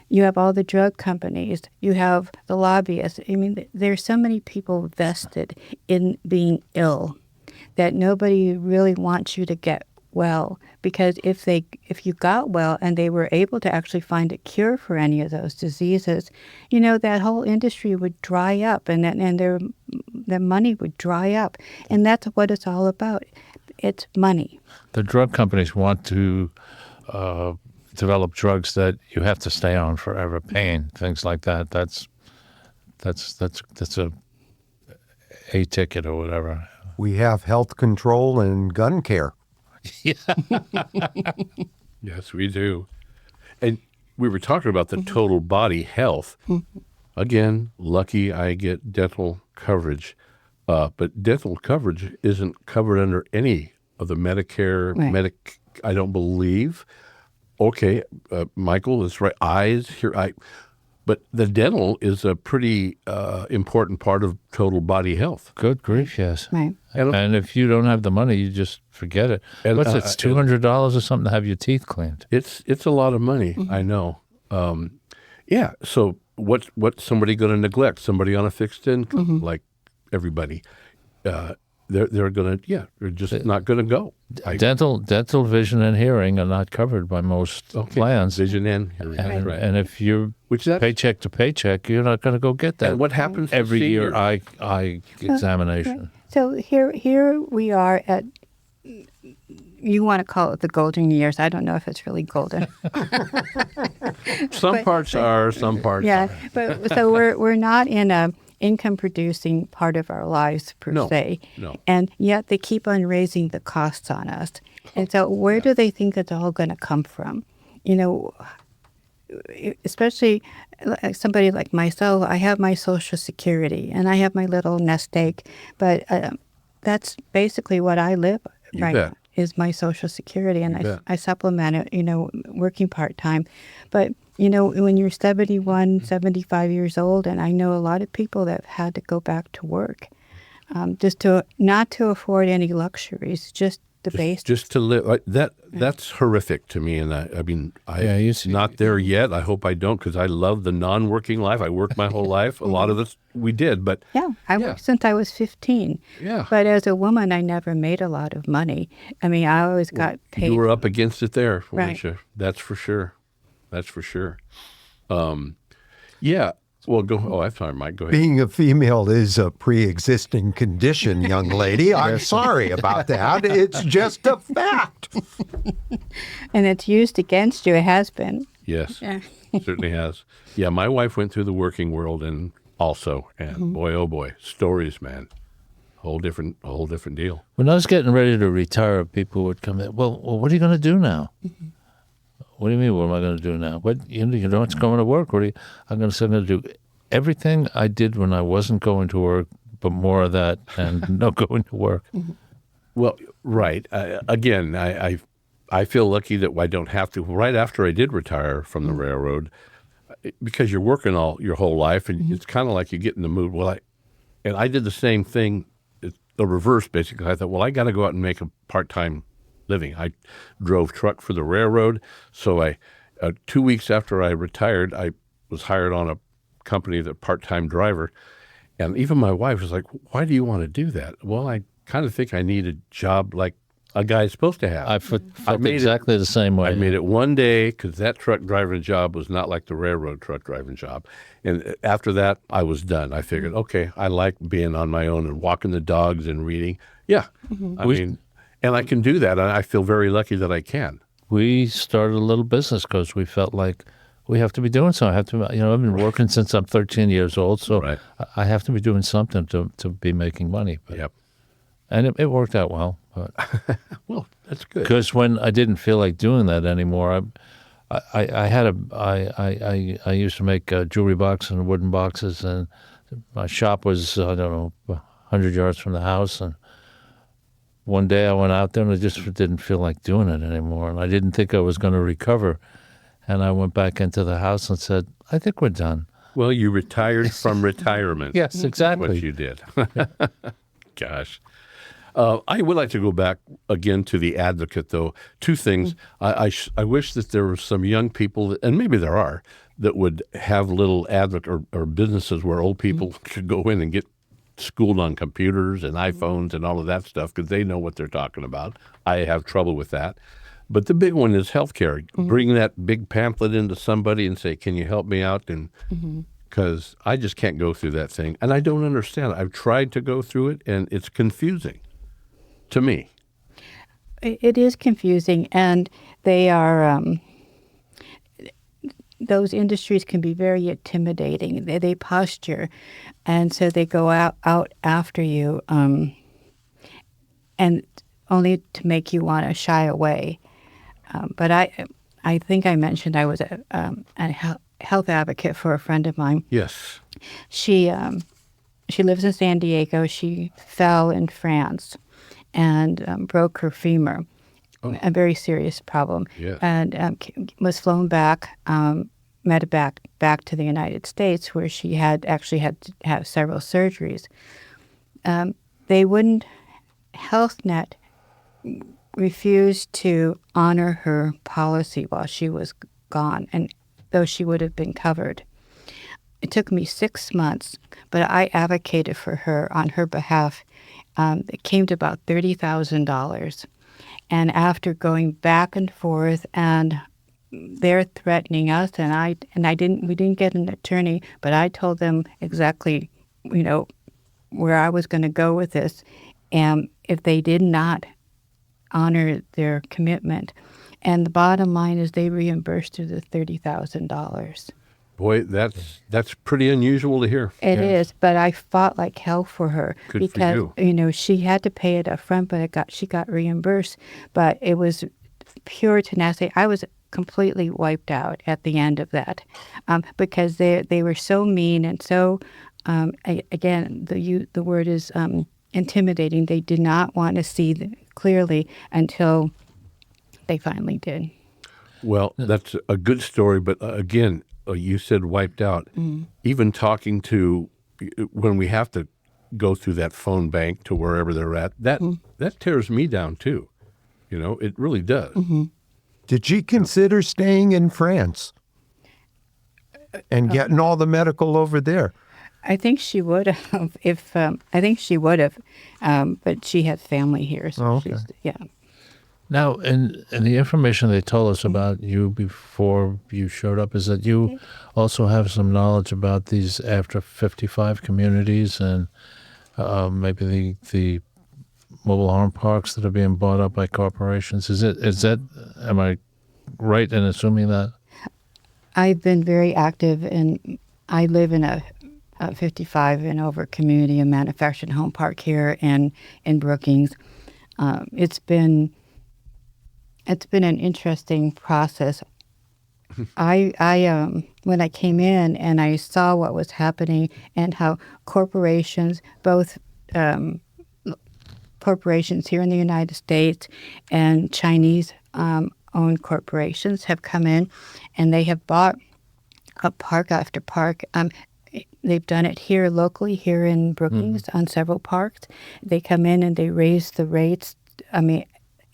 C: You have all the drug companies. You have the lobbyists. I mean, there's so many people vested in being ill that nobody really wants you to get well, because if you got well and they were able to actually find a cure for any of those diseases, that whole industry would dry up, and their money would dry up, and that's what it's all about. It's money.
B: The drug companies want to develop drugs that you have to stay on forever, pain, things like that. That's a ticket or whatever.
D: We have health control and gun care.
A: Yes, we do. And we were talking about the total body health. Again, lucky I get dental coverage. But dental coverage isn't covered under any of the Medicare,
C: Right.
A: I don't believe. Okay, Michael is right. Eyes, but the dental is a pretty important part of total body health.
B: Good grief, yes.
C: Right.
B: And if you don't have the money, you just forget it.
A: And,
B: What's it, $200 or something to have your teeth cleaned?
A: It's a lot of money, I know. Yeah, so what's somebody going to neglect? Somebody on a fixed income, like everybody. They're going to, they're just not going to go.
B: Dental, vision, and hearing are not covered by most plans.
A: Vision and hearing,
B: And,
A: right.
B: and if you're paycheck to paycheck, you're not going to go get that.
A: And what happens to
B: every year?
A: seniors?
B: Eye examination.
C: Right. So here we are at, you want to call it the golden years. I don't know if it's really golden.
A: Some parts are, some parts
C: Yeah,
A: aren't.
C: but so we're not in a income producing part of our lives per se.
A: No.
C: And yet they keep on raising the costs on us. And so where do they think it's all going to come from? Especially somebody like myself, I have my Social Security and I have my little nest egg, but that's basically what I live right
A: bet.
C: now is my Social Security, and
A: bet.
C: I supplement it, working part-time. But, when you're 71, 75 years old, and I know a lot of people that have had to go back to work not to afford any luxuries, just the base.
A: Just to live. That's horrific to me. And I'm not there yet. I hope I don't, because I love the non-working life. I worked my whole life. A lot of us, we did, but
C: Yeah, I worked since I was 15.
A: Yeah.
C: But as a woman, I never made a lot of money. I mean, I always got paid.
A: you were up against it there, weren't
C: Right.
A: you? That's for sure. That's for sure. Yeah. Well, go. Oh, I'm sorry, Mike. Go ahead.
D: Being a female is a pre-existing condition, young lady. I'm sorry about that. It's just a fact.
C: And it's used against you. It has been.
A: Yes,
C: Yeah.
A: certainly has. Yeah, my wife went through the working world and boy, oh boy, stories, man. Whole different deal.
B: When I was getting ready to retire, people would come in. Well, what are you going to do now? What do you mean? What am I going to do now? What you know? It's going to work. What are you? I'm going to say I'm going to do everything I did when I wasn't going to work, but more of that and no going to work.
A: Well, right. Again, I feel lucky that I don't have to. Right after I did retire from the railroad, because you're working all your whole life, and it's kind of like you get in the mood. Well, I did the same thing, the reverse basically. I thought, well, I got to go out and make a part-time living. I drove truck for the railroad, so 2 weeks after I retired, I was hired on a company, the part-time driver, and even my wife was like, "Why do you want to do that?" Well, I kind of think I need a job like a guy's supposed to have.
B: I felt exactly the same way.
A: I made it one day because that truck driving job was not like the railroad truck driving job. And after that, I was done. I figured, okay, I like being on my own and walking the dogs and reading. Yeah. I mean, and I can do that. And I feel very lucky that I can.
B: We started a little business because we felt like we have to be doing something. I have to, I've been working since I'm 13 years old, so
A: Right.
B: I have to be doing something to be making money. But,
A: Yep.
B: And it worked out well. But
A: Well, that's good.
B: because when I didn't feel like doing that anymore, I used to make jewelry boxes and wooden boxes, and my shop was, I don't know, 100 yards from the house. And one day I went out there and I just didn't feel like doing it anymore. And I didn't think I was going to recover. And I went back into the house and said, I think we're done.
A: Well, you retired from retirement.
B: Yes, exactly.
A: What you did. Gosh. I would like to go back again to the advocate, though. Two things. I wish that there were some young people, and maybe there are, that would have little advocate or businesses where old people could go in and get schooled on computers and iPhones and all of that stuff because they know what they're talking about. I have trouble with that. But the big one is healthcare. Bring that big pamphlet into somebody and say, can you help me out? And because I just can't go through that thing. And I don't understand. I've tried to go through it, and it's confusing to me.
C: It is confusing, and they are. Those industries can be very intimidating. They posture, and so they go out after you, and only to make you want to shy away. But I think I mentioned I was a health advocate for a friend of mine.
A: Yes.
C: She lives in San Diego. She fell in France and broke her femur, a very serious problem.
A: Yes.
C: And was flown back, back to the United States, where she had to have several surgeries. They wouldn't, HealthNet refused to honor her policy while she was gone, and though she would have been covered. It took me 6 months, but I advocated for her on her behalf. It came to about $30,000. And after going back and forth, and they're threatening us, we didn't get an attorney, but I told them exactly, where I was going to go with this. And if they did not honor their commitment, and the bottom line is they reimbursed her the $30,000.
A: Boy, that's pretty unusual to hear.
C: It is, but I fought like hell for her.
A: Good
C: because,
A: for you.
C: She had to pay it up front, but she got reimbursed. But it was pure tenacity. I was completely wiped out at the end of that because they were so mean and so, again, the word is intimidating. They did not want to see clearly until they finally did.
A: Well, that's a good story, but again, you said wiped out. Even talking to, when we have to go through that phone bank to wherever they're at, that tears me down too. It really does.
D: Did she consider staying in France and getting all the medical over there?
C: I think she would have but she had family here, so
D: okay.
C: yeah.
B: Now, in the information they told us about you before you showed up is that you also have some knowledge about these after 55 communities and maybe the mobile home parks that are being bought up by corporations. Is that? Am I right in assuming that?
C: I've been very active, and I live in a 55 and over community, a manufactured home park here in Brookings. It's been an interesting process. I when I came in and I saw what was happening and how corporations, both corporations here in the United States and Chinese owned corporations have come in, and they have bought up park after park. They've done it here locally, here in Brookings, on several parks. They come in and they raise the rates,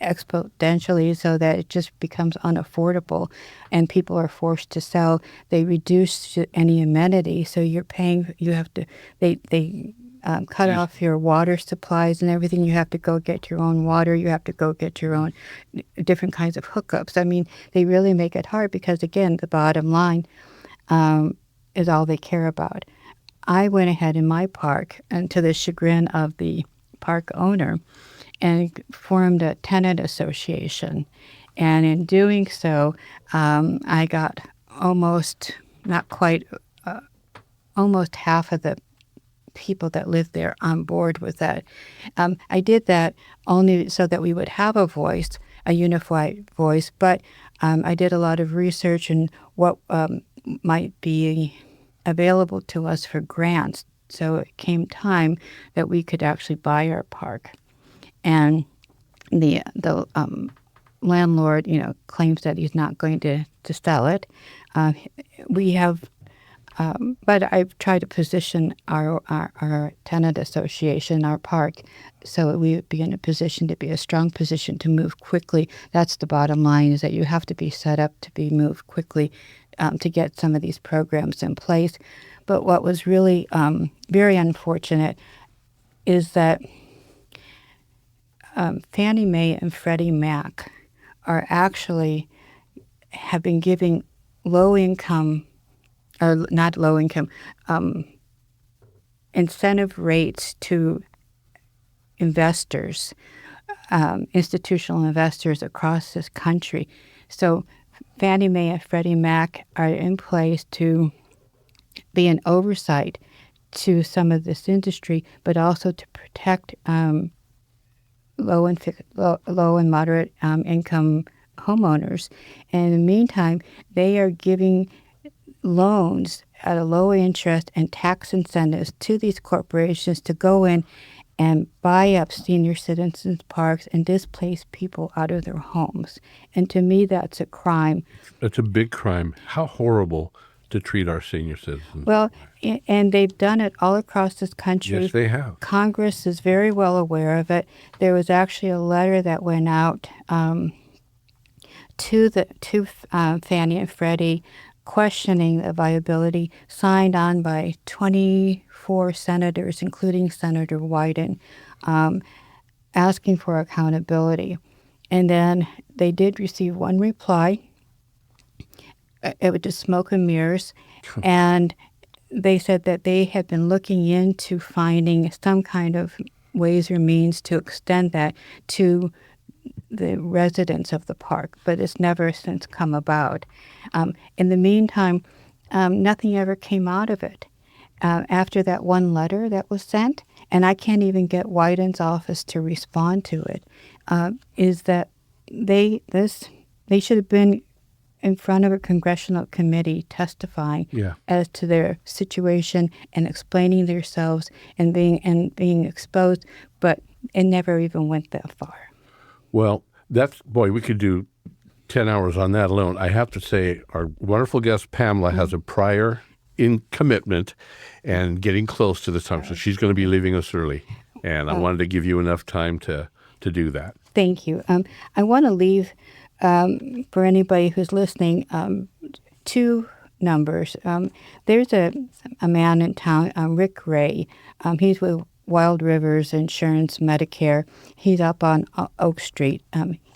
C: exponentially, so that it just becomes unaffordable, and people are forced to sell. They reduce any amenity, so you're paying. You have to. They cut off your water supplies and everything. You have to go get your own water. You have to go get your own different kinds of hookups. I mean, they really make it hard because, again, the bottom line is all they care about. I went ahead in my park, and to the chagrin of the park owner, and formed a tenant association. And in doing so, I got almost half of the people that lived there on board with that. I did that only so that we would have a voice, a unified voice, but I did a lot of research in what might be available to us for grants. So it came time that we could actually buy our park. And the landlord, claims that he's not going to sell it. We have, but I've tried to position our tenant association, our park, so we would be in a position to be a strong position to move quickly. That's the bottom line: is that you have to be set up to be moved quickly to get some of these programs in place. But what was really very unfortunate is that Fannie Mae and Freddie Mac have been giving incentive rates to investors, institutional investors across this country. So Fannie Mae and Freddie Mac are in place to be an oversight to some of this industry, but also to protect low and moderate income homeowners. And in the meantime, they are giving loans at a low interest and tax incentives to these corporations to go in and buy up senior citizens' parks and displace people out of their homes. And to me, that's a crime.
A: That's a big crime. How horrible to treat our senior citizens.
C: Well, and they've done it all across this country.
A: Yes, they have.
C: Congress is very well aware of it. There was actually a letter that went out to Fannie and Freddie questioning the viability, signed on by 24 senators, including Senator Wyden, asking for accountability. And then they did receive one reply. It was just smoke and mirrors. And they said that they had been looking into finding some kind of ways or means to extend that to the residents of the park, but it's never since come about. In the meantime, nothing ever came out of it. After that one letter that was sent, and I can't even get Wyden's office to respond to it, is that they should have been in front of a congressional committee testifying as to their situation and explaining themselves and being exposed, but it never even went that far.
A: Well, we could do 10 hours on that alone. I have to say, our wonderful guest, Pamela, has a prior commitment and getting close to the time, so she's going to be leaving us early. And I wanted to give you enough time to do that.
C: Thank you. I want to leave, for anybody who's listening, two numbers. There's a man in town, Rick Ray. He's with Wild Rivers Insurance Medicare. He's up on Oak Street.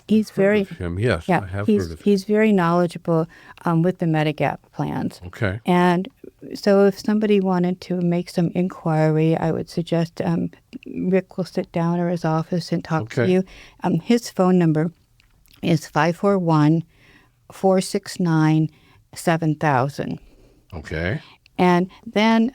C: He's very
A: Yes, I have heard of him.
C: He's very knowledgeable with the Medigap plans.
A: Okay.
C: And so if somebody wanted to make some inquiry, I would suggest Rick will sit down at his office and talk to you. His phone number is 541-469-8800. $7,000.
A: Okay.
C: And then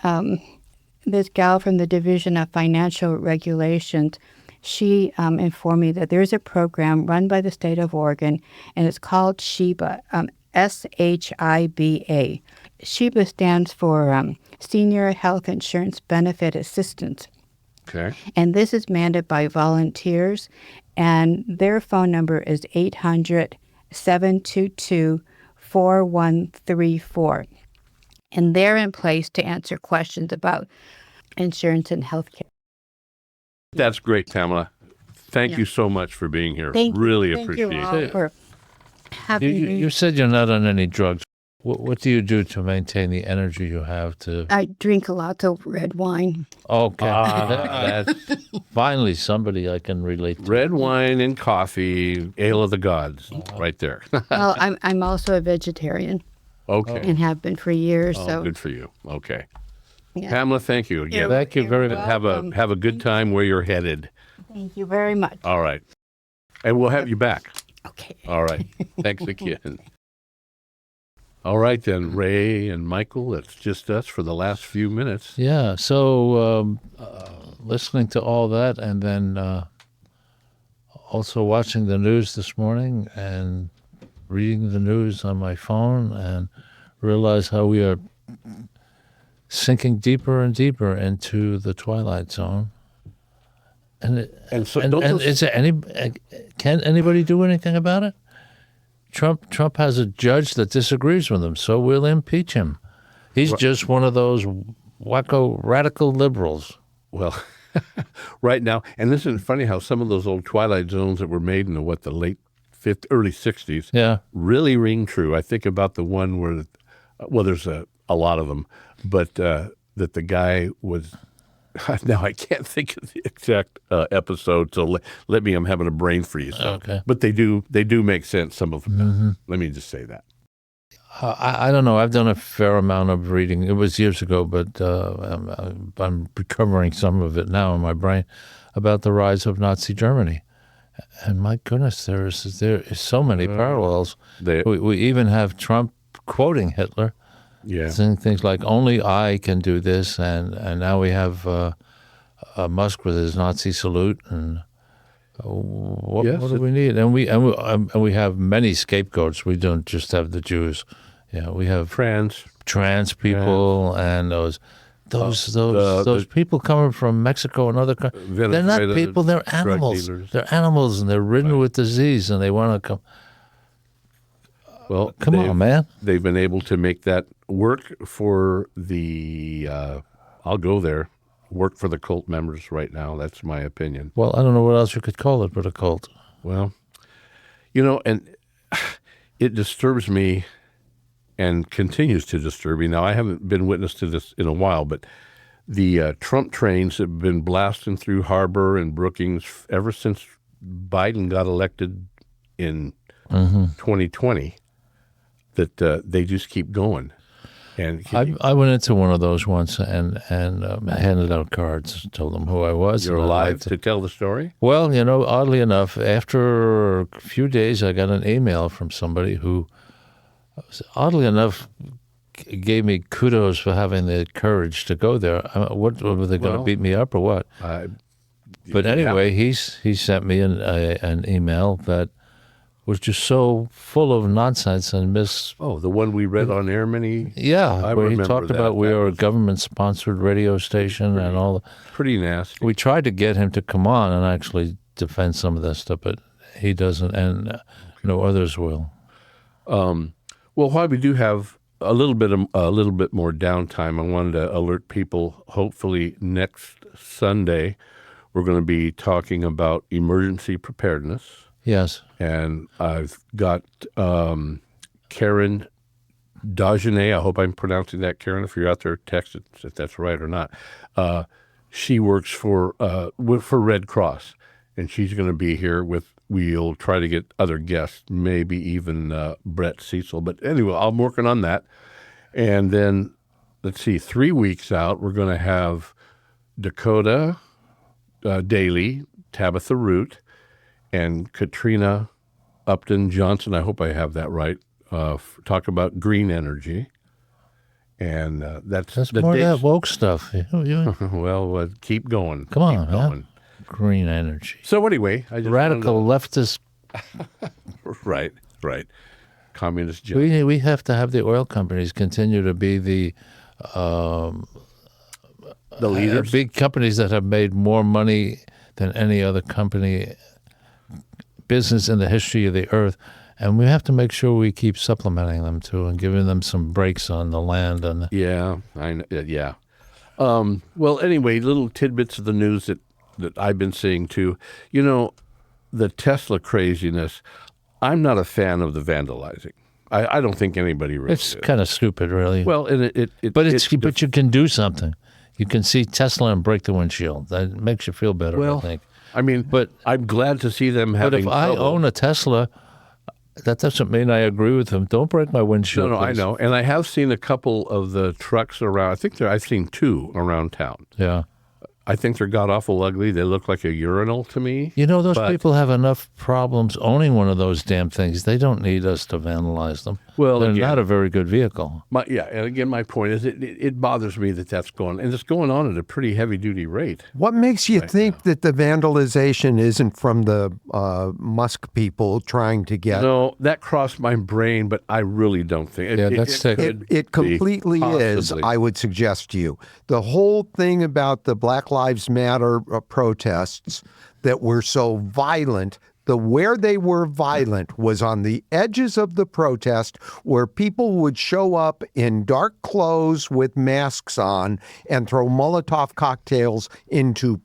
C: this gal from the Division of Financial Regulations, she informed me that there's a program run by the state of Oregon, and it's called SHIBA, SHIBA. SHIBA stands for Senior Health Insurance Benefit Assistance.
A: Okay.
C: And this is mandated by volunteers, and their phone number is 800-722-4134. And they're in place to answer questions about insurance and health care.
A: That's great, Pamela. Thank
C: Yeah.
A: you so much for being here.
C: Thank
A: Really
C: you.
A: appreciate
C: Thank you all
A: it.
C: for having me.
B: You said you're not on any drugs. What do you do to maintain the energy you have to?
C: I drink lots of red wine.
B: Okay.
A: That's
B: Finally, somebody I can relate to.
A: red wine and coffee, ale of the gods, right there.
C: Well, I'm also a vegetarian
A: Okay.
C: and have been for years.
A: Oh,
C: so
A: good for you. Okay.
C: yeah.
A: Pamela, thank you again.
B: Thank you very much.
A: Have a good time where you're headed.
C: Thank you very much.
A: All right. And we'll have you back.
C: Okay.
A: All right. Thanks again. All right, then, Ray and Michael, it's just us for the last few minutes.
B: Yeah. So listening to all that, and then also watching the news this morning and reading the news on my phone, and realize how we are sinking deeper and deeper into the twilight zone. And
A: So
B: and
A: don't those-
B: is there can anybody do anything about it? Trump has a judge that disagrees with him, so we'll impeach him. He's just one of those wacko radical liberals.
A: Well, right now, and isn't it funny how some of those old Twilight Zones that were made in the late 50s, early 60s
B: Yeah.
A: really ring true. I think about the one where, there's a lot of them, but that the guy was, now I can't think of the exact episode, so let me, I'm having a brain freeze.
B: Okay.
A: But they do make sense, some of them. Let me just say that.
B: I don't know. I've done a fair amount of reading. It was years ago, but I'm recovering some of it now in my brain about the rise of Nazi Germany. And my goodness, there is so many parallels. We even have Trump quoting Hitler, saying things like, only I can do this. And now we have Musk with his Nazi salute. And what do we need? And we have many scapegoats. We don't just have the Jews. Yeah, we have trans people and those people coming from Mexico and other countries. They're not people, they're animals. They're animals, and they're ridden with disease, and they want to come.
A: Well,
B: come on, man.
A: They've been able to make that work for the, I'll go there, work for the cult members right now. That's my opinion.
B: Well, I don't know what else you could call it but a cult.
A: Well, and it disturbs me and continues to disturb me. Now, I haven't been witness to this in a while, but the Trump trains have been blasting through Harbor and Brookings ever since Biden got elected in 2020, that they just keep going. And
B: I went into one of those once and I handed out cards, told them who I was.
A: You're alive to tell the story?
B: Well, oddly enough, after a few days, I got an email from somebody who, oddly enough, gave me kudos for having the courage to go there. What were they going to beat me up or what? But anyway, he sent me an email that was just so full of nonsense and
A: the one we read on air many.
B: Yeah, where he talked about we are a government-sponsored radio station and all.
A: Pretty nasty.
B: We tried to get him to come on and actually defend some of that stuff, but he doesn't, and no others will.
A: Well, while we do have a little bit more downtime, I wanted to alert people. Hopefully, next Sunday, we're going to be talking about emergency preparedness.
B: Yes.
A: And I've got Karen Dagenet. I hope I'm pronouncing that, Karen. If you're out there, text it if that's right or not. She works for Red Cross, and she's going to be here with. We'll try to get other guests, maybe even Brett Cecil. But anyway, I'm working on that. And then, let's see, 3 weeks out, we're going to have Dakota Daly, Tabitha Root, and Katrina Upton Johnson. I hope I have that right. talk about green energy. And that's
B: That's
A: the
B: more of
A: dates.
B: that woke stuff.
A: Well, keep going.
B: Come on,
A: keep
B: man.
A: going.
B: Green energy.
A: So anyway, I just
B: Radical leftist.
A: right. Communist joke.
B: We have to have the oil companies continue to be the
A: leaders.
B: big companies that have made more money than any other business in the history of the earth. And we have to make sure we keep supplementing them too and giving them some breaks on the land. And
A: Yeah, I know. Yeah. Well, anyway, little tidbits of the news that I've been seeing too. The Tesla craziness. I'm not a fan of the vandalizing. I don't think anybody really
B: it's
A: is.
B: kind of stupid, really.
A: Well, and
B: but you can do something. You can see Tesla and break the windshield. That makes you feel better,
A: Well,
B: I think.
A: I mean,
B: But-
A: I'm glad to see them
B: But
A: having
B: if I
A: trouble.
B: own a Tesla, that doesn't mean I agree with them. Don't break my windshield.
A: No, I
B: please.
A: know, and I have seen a couple of the trucks around. I've seen two around town.
B: Yeah.
A: I think they're god awful ugly. They look like a urinal to me.
B: Those
A: But-
B: people have enough problems owning one of those damn things. They don't need us to vandalize them.
A: Well,
B: they're
A: again-
B: not a very good vehicle.
A: And again, my point is, it bothers me that's going, and it's going on at a pretty heavy duty rate.
D: What makes you think that the vandalization isn't from the Musk people trying to get?
A: No, that crossed my brain, but I really don't think.
D: It completely is,
A: possibly.
D: I would suggest to you. The whole thing about the Black Lives Matter protests that were so violent, where they were violent was on the edges of the protest where people would show up in dark clothes with masks on and throw Molotov cocktails into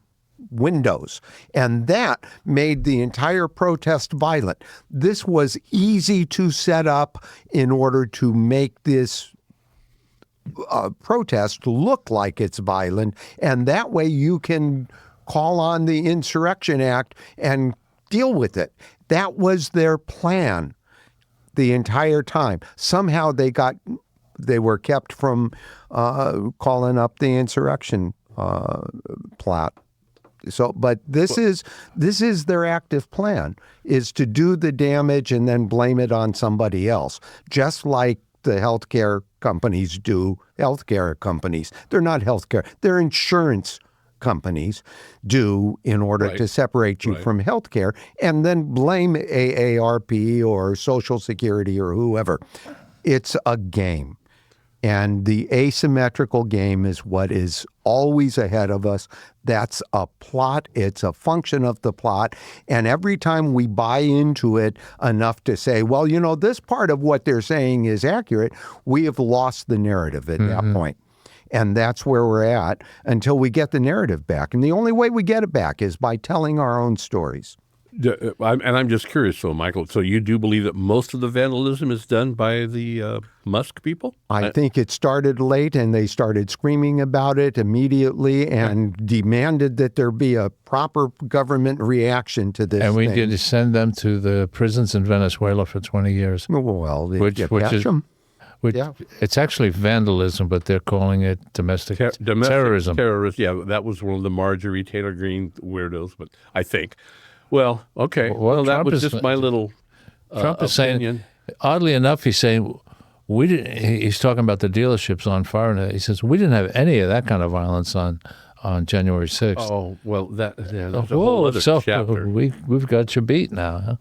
D: windows. And that made the entire protest violent. This was easy to set up in order to make this protest look like it's violent. And that way you can call on the Insurrection Act and deal with it. That was their plan the entire time. Somehow they were kept from calling up the insurrection plot. So, but this is their active plan, is to do the damage and then blame it on somebody else, just like the healthcare companies do. Healthcare companies, they're not healthcare, they're insurance companies do, in order to separate you from healthcare, and then blame AARP or Social Security or whoever. It's a game. And the asymmetrical game is what is always ahead of us. That's a plot. It's a function of the plot. And every time we buy into it enough to say, well, this part of what they're saying is accurate, we have lost the narrative at that point. And that's where we're at until we get the narrative back. And the only way we get it back is by telling our own stories.
A: And I'm just curious, so Michael, so you do believe that most of the vandalism is done by the Musk people?
D: I think it started late, and they started screaming about it immediately and demanded that there be a proper government reaction to this
B: And we
D: thing.
B: did send them to the prisons in Venezuela for 20 years.
D: Well, they
B: Which
D: catch
B: is-
D: them.
B: Yeah. It's actually vandalism, but they're calling it domestic terrorism.
A: Terrorism, yeah. That was one of the Marjorie Taylor Greene weirdos, but I think. Well, okay. Well, that
B: Trump
A: was
B: is-
A: just my little
B: Trump is
A: opinion.
B: saying, oddly enough, he's saying, we didn't. He's talking about the dealerships on fire. And he says, we didn't have any of that kind of violence on January 6th.
A: Oh, well, that's a whole other chapter.
B: We've got you beat now. Huh?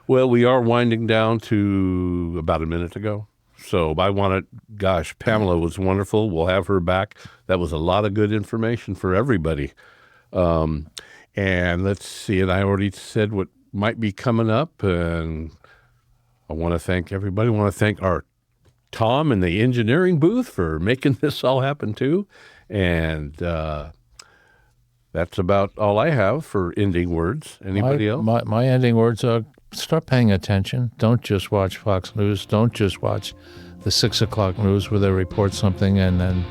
A: Well, we are winding down to about a minute ago. So I want to, Pamela was wonderful. We'll have her back. That was a lot of good information for everybody. And let's see, and I already said what might be coming up. And I want to thank everybody. I want to thank our Tom in the engineering booth for making this all happen too. And that's about all I have for ending words. Anybody else?
B: My ending words are, start paying attention. Don't just watch Fox News. Don't just watch the 6 o'clock news where they report something and then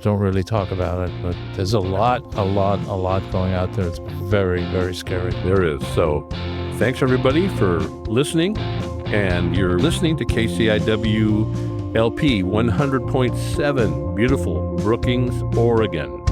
B: don't really talk about it. But there's a lot going out there. It's very, very scary.
A: There is. So thanks, everybody, for listening. And you're listening to KCIW LP 100.7, beautiful Brookings, Oregon.